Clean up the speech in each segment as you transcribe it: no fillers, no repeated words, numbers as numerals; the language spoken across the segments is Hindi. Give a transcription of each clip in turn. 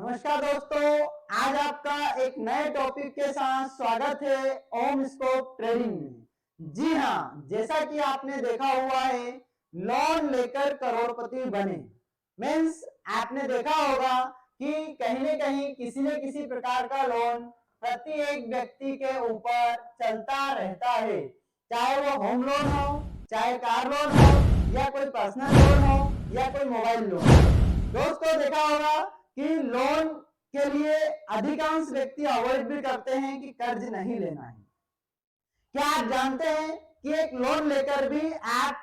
नमस्कार दोस्तों, आज आपका एक नए टॉपिक के साथ स्वागत है ओम स्कोप ट्रेडिंग में। जी हाँ, जैसा कि आपने देखा हुआ है, लोन लेकर करोड़पति बने मीन्स आपने देखा होगा कि कहीं न कहीं किसी न किसी प्रकार का लोन प्रति एक व्यक्ति के ऊपर चलता रहता है, चाहे वो होम लोन हो, चाहे कार लोन हो, या कोई पर्सनल लोन हो, या कोई मोबाइल लोन। दोस्तों देखा होगा कि लोन के लिए अधिकांश व्यक्ति अवॉइड भी करते हैं कि कर्ज नहीं लेना है। क्या आप जानते हैं कि एक लोन लेकर भी आप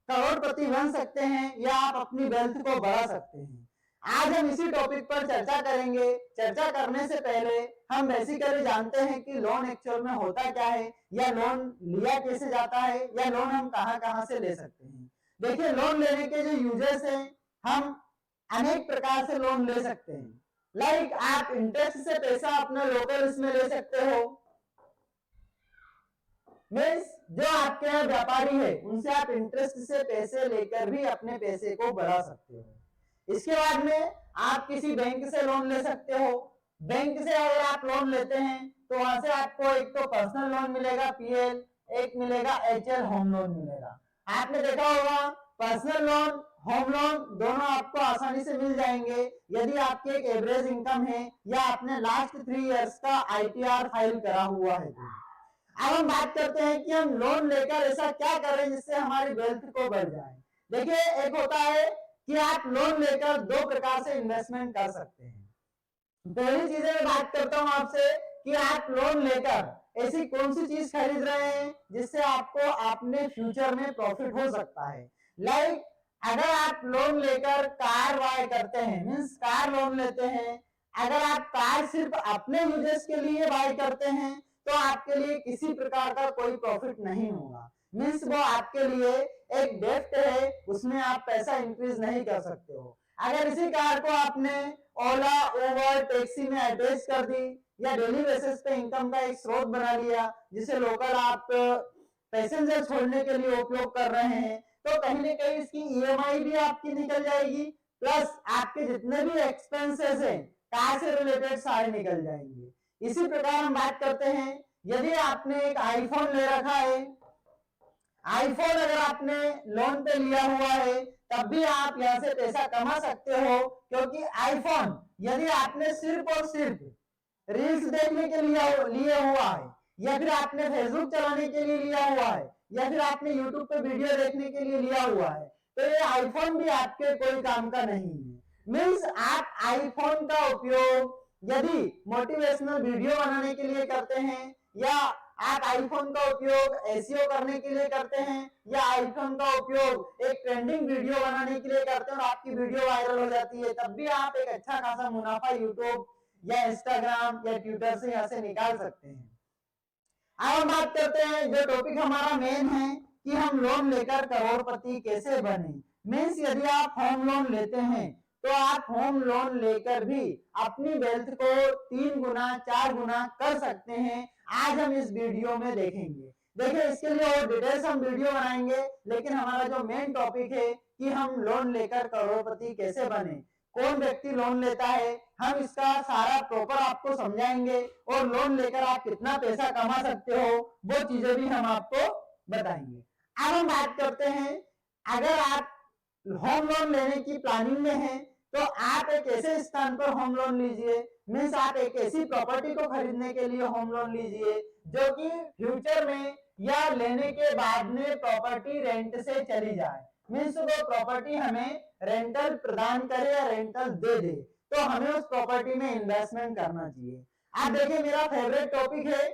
करोड़पति बन सकते हैं या आप अपनी वेल्थ को बढ़ा सकते हैं। आज हम इसी टॉपिक पर चर्चा करेंगे। चर्चा करने से पहले हम बेसिकली जानते हैं कि लोन एक्चुअल में होता क्या है, या लोन लिया कैसे जाता है, या लोन हम कहां से ले सकते हैं। देखिए, लोन लेने के जो यूजेस हैं, हम अनेक प्रकार से लोन ले सकते हैं। लाइक आप इंटरेस्ट से पैसा अपने लोकल इसमें ले सकते हो, मीन्स जो आपके यहाँ व्यापारी है उनसे आप इंटरेस्ट से पैसे लेकर भी अपने पैसे को बढ़ा सकते हो। इसके बाद में आप किसी बैंक से लोन ले सकते हो। बैंक से अगर आप लोन लेते हैं तो वहां से आपको एक तो पर्सनल लोन मिलेगा PL, एक मिलेगा HL होम लोन मिलेगा। आपने देखा होगा पर्सनल लोन, होम लोन दोनों आपको आसानी से मिल जाएंगे यदि आपकी एक एवरेज इनकम है या आपने लास्ट 3 इयर्स का ITR फाइल करा हुआ है। अब हम बात करते हैं कि हम लोन लेकर ऐसा क्या करें जिससे हमारी वेल्थ को बढ़ जाए। देखिए, एक होता है कि आप लोन लेकर 2 प्रकार से इन्वेस्टमेंट कर सकते हैं। पहली चीज मैं बात करता हूं आपसे कि आप लोन लेकर ऐसी कौन सी चीज खरीद रहे हैं जिससे आपको अपने फ्यूचर में प्रॉफिट हो सकता है। लाइक अगर आप लोन लेकर कार बाय करते हैं, मीन्स कार लोन लेते हैं, अगर आप कार सिर्फ अपने यूजेस के लिए बाय करते हैं तो आपके लिए किसी प्रकार का कोई प्रॉफिट नहीं होगा। मीन्स वो आपके लिए एक डेप्ट है, उसमें आप पैसा इंक्रीज नहीं कर सकते हो। अगर इसी कार को आपने ओला, उबर, टैक्सी में अटैच कर दी या डेली बेसिस पे इनकम का एक स्रोत बना लिया जिसे लोकल आप पैसेंजर छोड़ने के लिए उपयोग कर रहे हैं, तो कहीं ना कहीं इसकी EMI भी आपकी निकल जाएगी, प्लस आपके जितने भी एक्सपेंसेस हैं कार से रिलेटेड सारे निकल जाएंगे। इसी प्रकार हम बात करते हैं, यदि आपने एक आईफोन ले रखा है, आईफोन अगर आपने लोन पे लिया हुआ है तब भी आप यहाँ से पैसा कमा सकते हो, क्योंकि आईफोन यदि आपने सिर्फ और सिर्फ रील्स देखने के लिए लिया हुआ है, या फिर आपने फेसबुक चलाने के लिए लिया हुआ है, या फिर आपने यूट्यूब पे वीडियो देखने के लिए लिया हुआ है, तो ये आईफोन भी आपके कोई काम का नहीं है। मीन्स आप आईफोन का उपयोग यदि मोटिवेशनल वीडियो बनाने के लिए करते हैं, या आप आईफोन का उपयोग SEO करने के लिए करते हैं, या आईफोन का उपयोग एक ट्रेंडिंग वीडियो बनाने के लिए करते हैं और आपकी वीडियो वायरल हो जाती है, तब भी आप एक अच्छा खासा मुनाफा यूट्यूब या इंस्टाग्राम या ट्विटर से यहाँ से निकाल सकते हैं। अब हम बात करते हैं, जो टॉपिक हमारा मेन है कि हम लोन लेकर करोड़पति कैसे बने। मीन्स यदि आप होम लोन लेते हैं तो आप होम लोन लेकर भी अपनी वेल्थ को 3 गुना 4 गुना कर सकते हैं। आज हम इस वीडियो में देखेंगे। देखिए, इसके लिए और डिटेल्स हम वीडियो बनाएंगे, लेकिन हमारा जो मेन टॉपिक है कि हम लोन लेकर करोड़पति कैसे बने, कौन व्यक्ति लोन लेता है, हम इसका सारा प्रॉपर आपको समझाएंगे, और लोन लेकर आप कितना पैसा कमा सकते हो वो चीजें भी हम आपको बताएंगे। अब हम बात करते हैं, अगर आप होम लोन लेने की प्लानिंग में हैं तो आप एक ऐसे स्थान पर होम लोन लीजिए, मीन्स आप एक ऐसी प्रॉपर्टी को खरीदने के लिए होम लोन लीजिए जो कि फ्यूचर में या लेने के बाद में प्रॉपर्टी रेंट से चली जाए, मीन्स वो प्रॉपर्टी हमें रेंटल प्रदान करे या रेंटल दे दे, तो हमें उस प्रॉपर्टी में इन्वेस्टमेंट करना चाहिए। आप देखिए, मेरा फेवरेट टॉपिक है,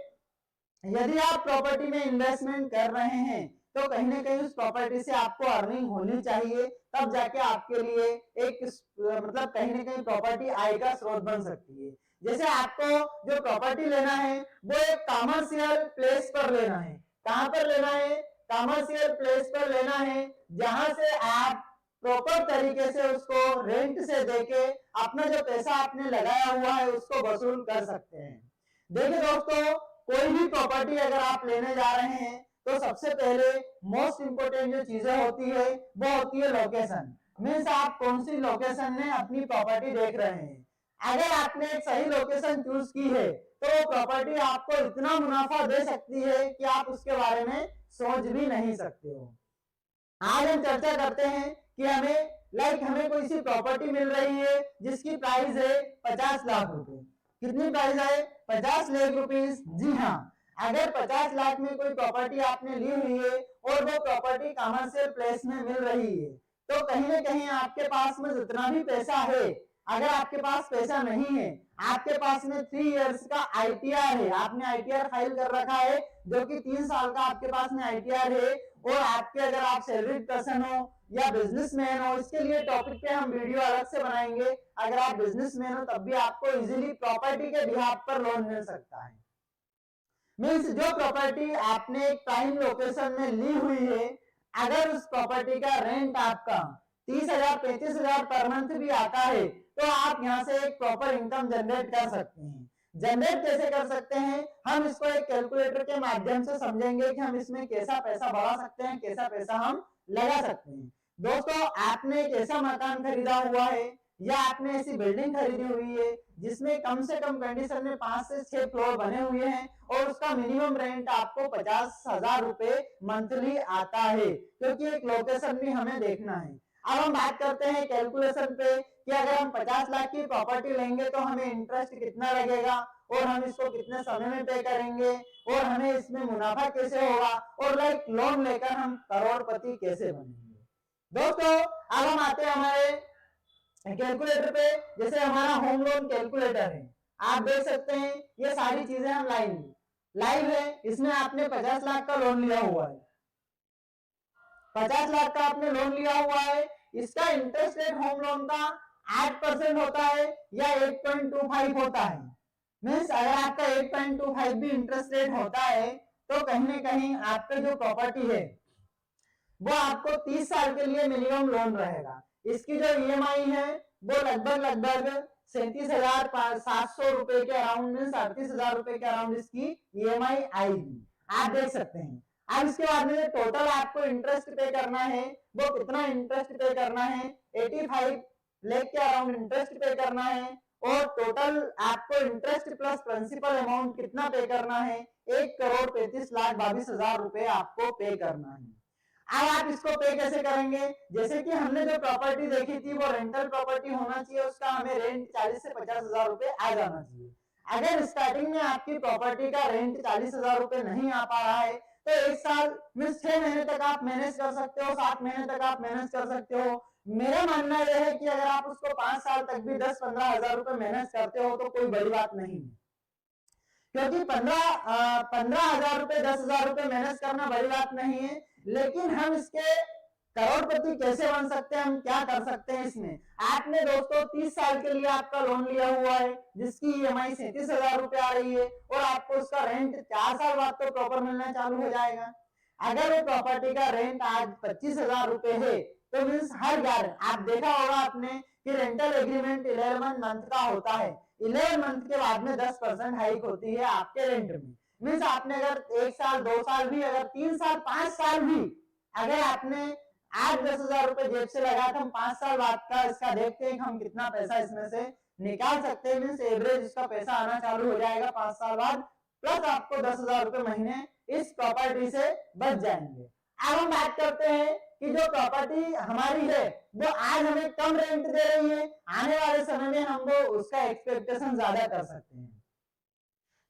यदि आप प्रॉपर्टी में इन्वेस्टमेंट कर रहे हैं तो कहीं ना कहीं उस प्रॉपर्टी से आपको अर्निंग होनी चाहिए, तब जाके आपके लिए एक मतलब कहीं ना कहीं प्रॉपर्टी आय का स्रोत बन सकती है। जैसे आपको जो प्रॉपर्टी लेना है वो एक कॉमर्शियल प्लेस पर लेना है। कहां पर लेना है? कॉमर्शियल प्लेस पर लेना है, जहां से आप प्रॉपर तरीके से उसको रेंट से देके अपना जो पैसा आपने लगाया हुआ है उसको वसूल कर सकते हैं। देखिए दोस्तों, कोई भी प्रॉपर्टी अगर आप लेने जा रहे हैं तो सबसे पहले मोस्ट इंपोर्टेंट जो चीजें होती है वो होती है लोकेशन। मीन्स आप कौन सी लोकेशन में अपनी प्रॉपर्टी देख रहे हैं। अगर आपने एक सही लोकेशन चूज की है तो वो प्रॉपर्टी आपको इतना मुनाफा दे सकती है कि आप उसके बारे में सोच भी नहीं सकते हो। आज हम चर्चा करते हैं कि हमें कोई सी प्रॉपर्टी मिल रही है जिसकी प्राइस है 50 लाख रुपए। कितनी प्राइस है? 50 लाख रुपीस। जी हाँ, अगर 50 लाख में कोई प्रॉपर्टी आपने ली हुई है और वो प्रॉपर्टी कमर्शियल प्लेस में मिल रही है, तो कहीं ना कहीं आपके पास में जितना भी पैसा है, अगर आपके पास पैसा नहीं है, आपके पास में 3 इयर्स का आईटीआर है, आपने आईटीआर फाइल कर रखा है जो कि 3 साल का आपके पास में आईटीआर है, और आपके अगर आप सैलरीड पर्सन हो या बिजनेसमैन हो, इसके लिए टॉपिक पे हम वीडियो अलग से बनाएंगे। अगर आप बिजनेसमैन हो तब भी आपको इजीली प्रॉपर्टी के बिहाफ पर लोन मिल सकता है। मीन्स जो प्रॉपर्टी आपने एक प्राइम लोकेशन में ली हुई है, अगर उस प्रॉपर्टी का रेंट आपका 30,000 35,000 पर मंथ भी आता है तो आप यहाँ से एक प्रॉपर इनकम जनरेट कर सकते हैं। जनरेट कैसे कर सकते हैं, हम इसको एक कैलकुलेटर के माध्यम से समझेंगे कि हम इसमें कैसा पैसा बढ़ा सकते हैं, कैसा पैसा हम लगा सकते हैं। दोस्तों, आपने एक ऐसा मकान खरीदा हुआ है या आपने ऐसी बिल्डिंग खरीदी हुई है जिसमें कम से कम कंडीशन में 5 से 6 फ्लोर बने हुए हैं और उसका मिनिमम रेंट आपको 50,000 रुपए मंथली आता है, क्योंकि एक लोकेशन भी हमें देखना है। अब हम बात करते हैं कैलकुलेशन पे कि अगर हम 50 लाख की प्रॉपर्टी लेंगे तो हमें इंटरेस्ट कितना लगेगा और हम इसको कितने समय में पे करेंगे और हमें इसमें मुनाफा कैसे होगा और लोन लेकर हम करोड़पति कैसे बनेंगे। दोस्तों, अब हम आते हैं हमारे कैलकुलेटर पे। जैसे हमारा होम लोन कैलकुलेटर है, आप देख सकते हैं ये सारी चीजें हम लाइव है। इसमें आपने 50 लाख का लोन लिया हुआ है, 50 लाख का आपने लोन लिया हुआ है। इसका इंटरेस्ट रेट होम लोन का 8% होता है या 8.25 होता है। मीन्स अगर आपका 8.25 भी इंटरेस्ट रेट होता है तो कहीं ना कहीं आपका जो प्रॉपर्टी है वो आपको 30 साल के लिए मिनिमम लोन रहेगा। इसकी जो ईएमआई है वो लगभग 37,700 रुपए के अराउंड में 38,000 रुपए के अराउंड इसकी ईएमआई आएगी, आप देख सकते हैं। अब इसके बाद में टोटल आपको इंटरेस्ट पे करना है, वो कितना इंटरेस्ट पे करना है, 85 लाख के अराउंड इंटरेस्ट पे करना है और टोटल आपको इंटरेस्ट प्लस प्रिंसिपल अमाउंट कितना पे करना है, 1,35,22,000 रुपए आपको पे करना है। अब आप इसको पे कैसे करेंगे, जैसे कि हमने जो प्रॉपर्टी देखी थी वो रेंटल प्रॉपर्टी होना चाहिए, उसका हमें रेंट 40 से 50,000 रुपए आ जाना चाहिए। अगर स्टार्टिंग में आपकी प्रॉपर्टी का रेंट 40,000 रुपए नहीं आ पा रहा है तो 1 साल में 6 महीने तक आप मैनेज कर सकते हो, 7 महीने तक आप मैनेज कर सकते हो। मेरा मानना यह है कि अगर आप उसको 5 साल तक भी 10-15 हजार रुपए मैनेज करते हो तो कोई बड़ी बात नहीं है, क्योंकि 15,000 रुपए 10,000 रुपए मैनेज करना बड़ी बात नहीं है। लेकिन हम इसके करोड़पति कैसे बन सकते हैं, हम क्या कर सकते हैं इसमें। आपने दोस्तों 30 साल के लिए आपका लोन लिया हुआ है जिसकी ईएमआई 37,000 रुपए आ रही है और आपको उसका रेंट 4 साल बाद तो प्रॉपर मिलना चालू हो जाएगा। अगर वो प्रॉपर्टी का रेंट आज 25,000 रुपए है तो मीन्स हर 11, आप देखा होगा आपने कि रेंटल एग्रीमेंट 11 मंथ का होता है, 11 मंथ के बाद में 10% हाइक होती है आपके रेंट में। मीन्स आपने अगर 1 साल 2 साल भी, अगर 3 साल 5 साल भी अगर आपने आज 10,000 रुपए जेब से लगा तो हम 5 साल बाद का इसका देखते हैं कि हम कितना पैसा इसमें से निकाल सकते हैं। मीन्स एवरेज इसका पैसा आना चालू हो जाएगा 5 साल बाद, प्लस आपको 10,000 रुपए महीने इस प्रॉपर्टी से बच जाएंगे। अब हम बात करते हैं कि जो प्रॉपर्टी हमारी है वो आज हमें कम रेंट दे रही है, आने वाले समय में हम वो उसका एक्सपेक्टेशन ज्यादा कर सकते हैं,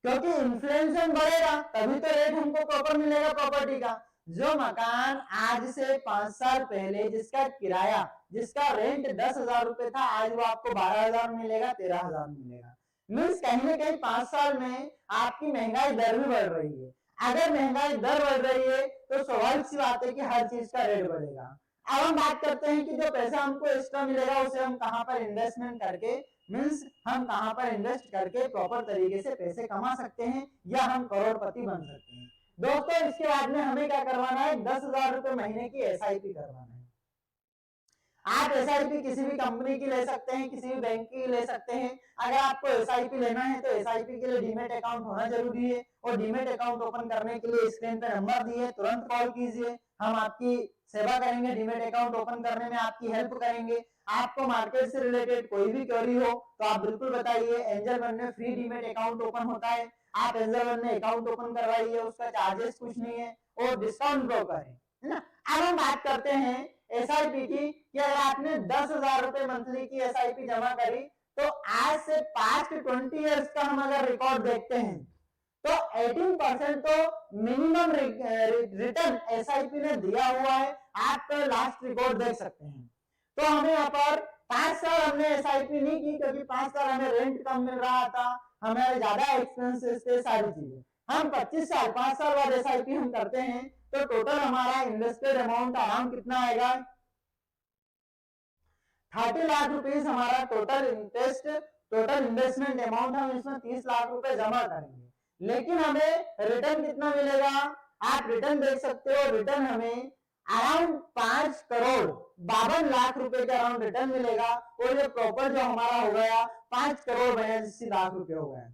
क्योंकि इन्फ्लेशन बढ़ेगा तभी तो रेट हमको प्रॉपर मिलेगा प्रॉपर्टी का। जो मकान आज से 5 साल पहले जिसका किराया, जिसका रेंट 10,000 रुपए था, आज वो आपको 12,000 मिलेगा, 13,000 मिलेगा। मीन्स कहीं ना कहीं 5 साल में आपकी महंगाई दर भी बढ़ रही है। अगर महंगाई दर बढ़ रही है तो स्वाभाविक सी बात है कि हर चीज का रेट बढ़ेगा। अब हम बात करते हैं कि जो पैसा हमको एक्स्ट्रा मिलेगा उसे हम कहां पर इन्वेस्टमेंट करके, मीन्स हम कहां पर इन्वेस्ट करके प्रॉपर तरीके से पैसे कमा सकते हैं या हम करोड़पति बन सकते हैं। दोस्तों, इसके बाद में हमें क्या करवाना है, 10,000 रुपए महीने की एसआईपी करवाना है। आप एसआईपी किसी भी कंपनी की ले सकते हैं, किसी भी बैंक की ले सकते हैं। अगर आपको एसआईपी लेना है तो एसआईपी के लिए डीमैट अकाउंट होना जरूरी है, और डीमैट अकाउंट ओपन करने के लिए स्क्रीन पे नंबर दिए, तुरंत कॉल कीजिए, हम आपकी सेवा करेंगे, डीमैट अकाउंट ओपन करने में आपकी हेल्प करेंगे। आपको मार्केट से रिलेटेड कोई भी क्वेरी हो तो आप बिल्कुल बताइए। एंजल वन में फ्री डीमैट अकाउंट ओपन होता है, आप एंजल वन में अकाउंट ओपन करवाइए, उसका चार्जेस कुछ नहीं है और डिस्काउंट ब्रोकर है ना। अब हम बात करते हैं एसआईपी की, कि अगर आपने 10,000 रुपए मंथली की एसआईपी जमा करी तो आज से पास्ट 20 ईयर्स का हम अगर रिकॉर्ड देखते हैं तो 18% तो मिनिमम रिटर्न एसआईपी ने दिया हुआ है। आप लास्ट रिकॉर्ड देख सकते हैं। तो हमें यहाँ पर 5 साल हमने एसआईपी नहीं की, क्योंकि 5 साल हमें रेंट कम मिल रहा था, हमें ज्यादा एक्सपेंसेस थे, सारी चीजें। हम 25 साल 5 साल बाद एसआईपी हम करते हैं तो टोटल हमारा इन्वेस्टेड अमाउंट अराउंड कितना आएगा, 30 लाख रुपीस हमारा total interest, total investment amount, हम इसमें 30 लाख रुपए जमा करेंगे, लेकिन हमें रिटर्न कितना मिलेगा, आप रिटर्न देख सकते हो। रिटर्न हमें अराउंड 5 करोड़ 52 लाख रुपए का अराउंड रिटर्न मिलेगा, और ये प्रॉपर जो हमारा हो गया 5 करोड़ 82 लाख रुपए हो गए।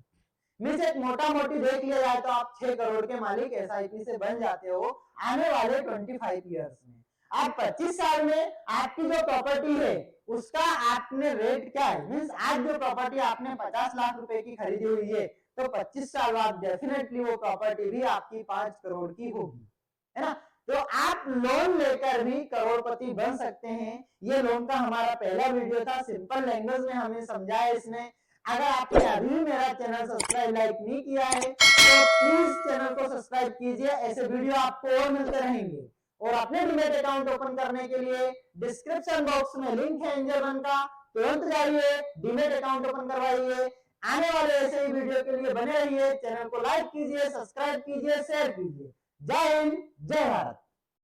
मीन्स एक मोटा मोटी देख लिया जाए तो आप 6 करोड़ के मालिक एसआईपी से बन जाते हो आने वाले 25 ईयर्स में। आप 25 साल में आपकी जो प्रॉपर्टी है उसका आपने रेट क्या है, मीन्स आज जो प्रॉपर्टी आपने 50 लाख रुपए की खरीदी हुई है तो 25 साल बाद डेफिनेटली वो प्रॉपर्टी भी आपकी 5 करोड़ की होगी, है ना। तो आप लोन लेकर भी करोड़पति बन सकते हैं। ये लोन का हमारा पहला वीडियो था, सिंपल लैंग्वेज में हमें समझाया इसने। अगर आपने अभी मेरा चैनल सब्सक्राइब लाइक नहीं किया है तो प्लीज चैनल को सब्सक्राइब कीजिए, ऐसे वीडियो आपको और मिलते रहेंगे। और अपने डीमैट अकाउंट ओपन करने के लिए डिस्क्रिप्शन बॉक्स में लिंक है एंजल वन का, तुरंत जाइए, डीमैट अकाउंट ओपन करवाइए। आने वाले ऐसे ही वीडियो के लिए बने रहिए, चैनल को लाइक कीजिए, सब्सक्राइब कीजिए, शेयर कीजिए। जय हिंद, जय भारत।